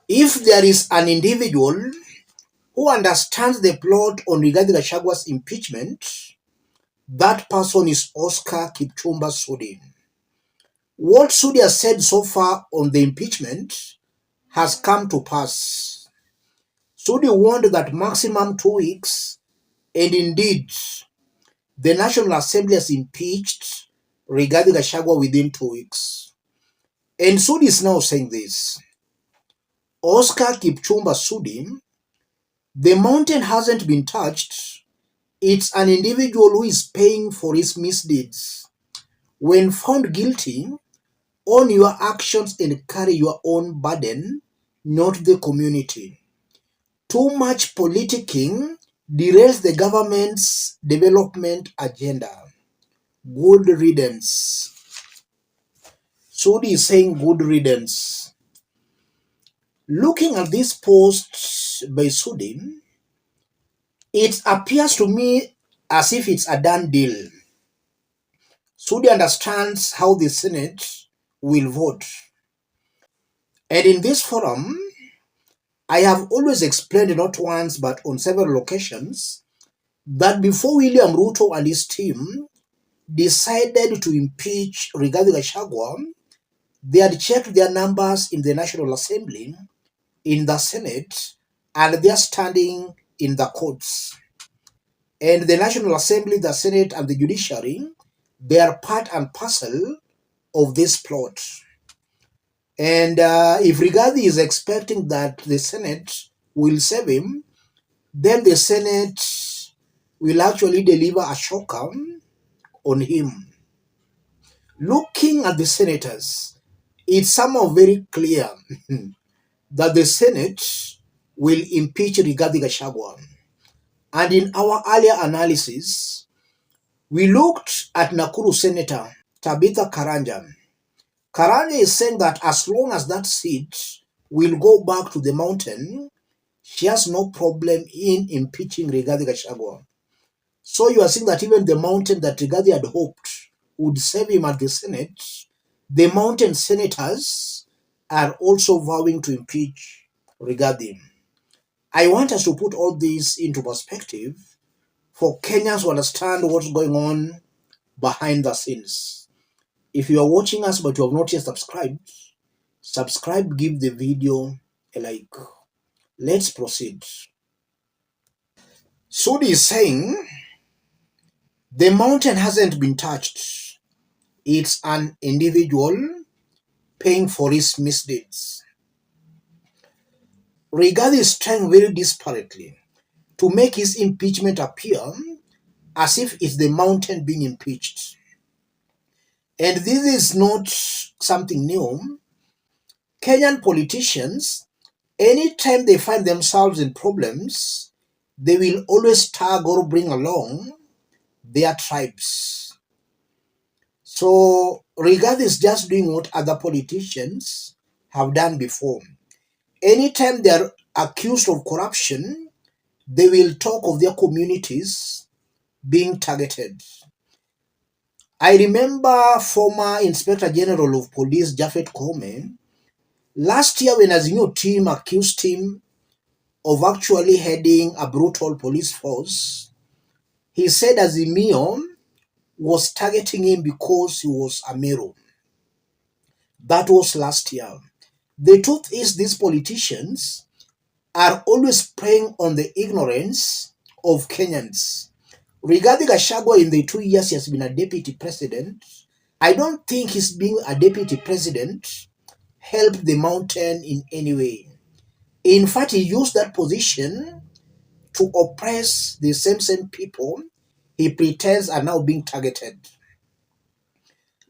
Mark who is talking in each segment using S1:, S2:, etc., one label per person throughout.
S1: If there is an individual who understands the plot on Rigathi Gachagwa's impeachment, that person is Oscar Kipchumba Sudi. What Sudi has said so far on the impeachment has come to pass. Sudi warned that maximum 2 weeks, and indeed, the National Assembly has impeached Rigathi Gachagua within 2 weeks. And Sudi is now saying this. Oscar Kipchumba Sudi, the mountain hasn't been touched. It's an individual who is paying for his misdeeds. When found guilty, own your actions and carry your own burden, not the community. Too much politicking derails the government's development agenda. Good riddance. Sudi is saying good riddance. Looking at this post by Sudi, it appears to me as if it's a done deal. Sudi understands how the Senate will vote. And in this forum, I have always explained not once but on several occasions that before William Ruto and his team decided to impeach Rigathi Gachagua, they had checked their numbers in the National Assembly, in the Senate, and their standing in the courts. And the National Assembly, the Senate, and the judiciary, they are part and parcel of this plot. And if Rigathi is expecting that the Senate will save him, then the Senate will actually deliver a shocker on him. Looking at the senators, it's somehow very clear that the Senate will impeach Rigathi Gachagua. And in our earlier analysis, we looked at Nakuru Senator Tabitha Karanja. Karanja is saying that as long as that seat will go back to the mountain, she has no problem in impeaching Rigathi Gachagua. So you are saying that even the mountain that Rigathi had hoped would save him at the Senate, the mountain senators are also vowing to impeach Rigathi. I want us to put all this into perspective for Kenyans to understand what's going on behind the scenes. If you are watching us but you have not yet subscribe, give the video a like. Let's proceed. Sudi is saying the mountain hasn't been touched. It's an individual paying for his misdeeds. Rigathi is trying very desperately to make his impeachment appear as if it's the mountain being impeached. And this is not something new. Kenyan politicians, anytime they find themselves in problems, they will always tag or bring along their tribes. So Rigathi is just doing what other politicians have done before. Anytime they are accused of corruption, they will talk of their communities being targeted. I remember former Inspector General of Police Japhet Koome, last year when Azimio team accused him of actually heading a brutal police force, he said Azimio was targeting him because he was a Meru. That was last year. The truth is these politicians are always preying on the ignorance of Kenyans. Rigathi Gachagua, in the 2 years he has been a deputy president, I don't think his being a deputy president helped the mountain in any way. In fact, he used that position to oppress the same people he pretends are now being targeted.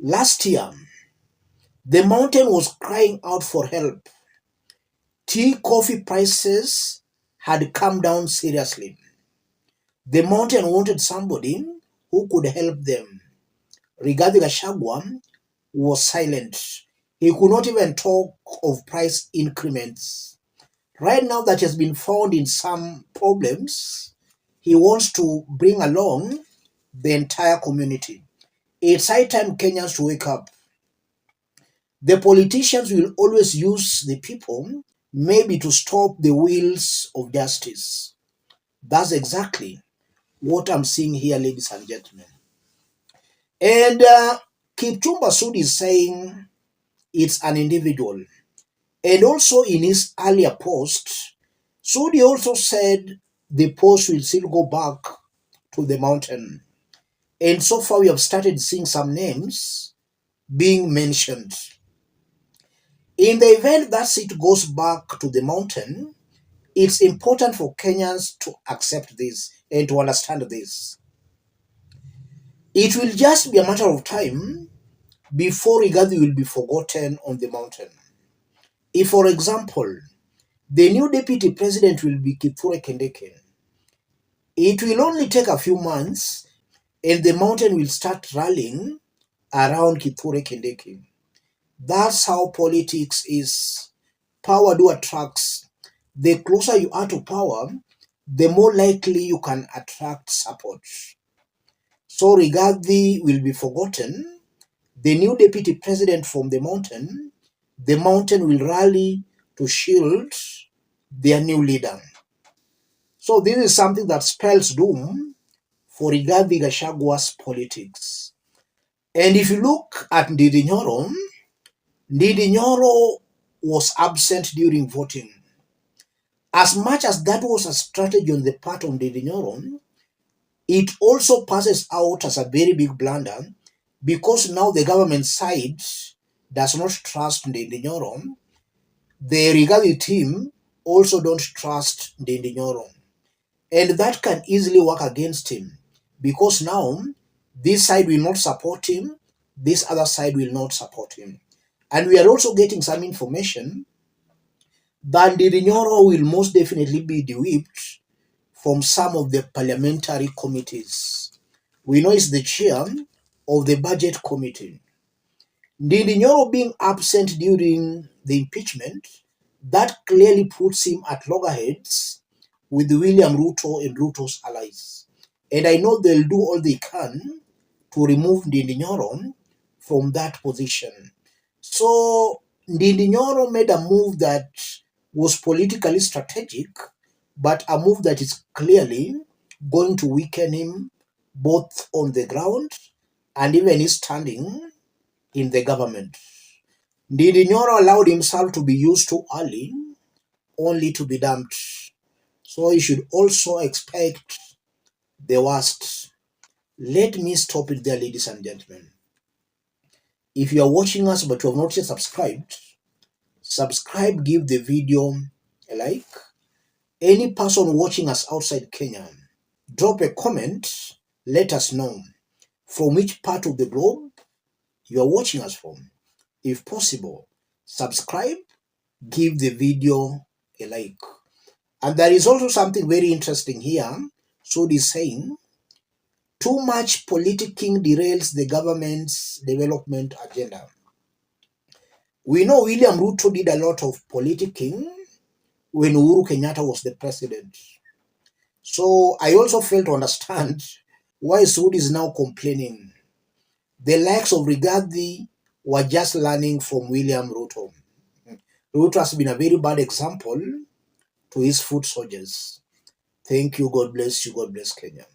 S1: Last year, the mountain was crying out for help. Tea, coffee prices had come down seriously. The mountain wanted somebody who could help them. Rigathi Gachagua was silent. He could not even talk of price increments. Right now that he has been found in some problems, he wants to bring along the entire community. It's high time Kenyans to wake up. The politicians will always use the people maybe to stop the wheels of justice. That's exactly what I'm seeing here, ladies and gentlemen. And Kipchumba Sudi is saying it's an individual. And also in his earlier post, Sudi also said the post will still go back to the mountain. And so far we have started seeing some names being mentioned. In the event that seat goes back to the mountain, it's important for Kenyans to accept this and to understand this. It will just be a matter of time before Rigathi will be forgotten on the mountain. If, for example, the new deputy president will be Kithure Kindiki, it will only take a few months and the mountain will start rallying around Kithure Kindiki. That's how politics is. Power do attracts. The closer you are to power, the more likely you can attract support. So Rigathi will be forgotten. The new deputy president from the mountain will rally to shield their new leader. So this is something that spells doom for Rigathi Gachagwa's politics. And if you look at Ndindi Nyoro was absent during voting. As much as that was a strategy on the part of Ndindi Nyoro, it also passes out as a very big blunder because now the government side does not trust Ndindi Nyoro. The Rigathi team also don't trust Ndindi Nyoro. And that can easily work against him because now this side will not support him, this other side will not support him. And we are also getting some information that Ndindi Nyoro will most definitely be de-whipped from some of the parliamentary committees. We know he's the chair of the budget committee. Ndindi Nyoro being absent during the impeachment, that clearly puts him at loggerheads with William Ruto and Ruto's allies. And I know they'll do all they can to remove Ndindi Nyoro from that position. So Ndindi Nyoro made a move that was politically strategic, but a move that is clearly going to weaken him both on the ground and even his standing in the government. Ndindi Nyoro allowed himself to be used too early, only to be dumped. So you should also expect the worst. Let me stop it there, ladies and gentlemen. If you are watching us but you have not yet subscribed, subscribe, give the video a like. Any person watching us outside Kenya, drop a comment, let us know from which part of the globe you are watching us from. If possible, subscribe, give the video a like. And there is also something very interesting here. Sudi is saying, too much politicking derails the government's development agenda. We know William Ruto did a lot of politicking when Uhuru Kenyatta was the president. So I also fail to understand why Sudi is now complaining. The likes of Rigathi were just learning from William Ruto. Ruto has been a very bad example to his foot soldiers. Thank you. God bless you. God bless Kenya.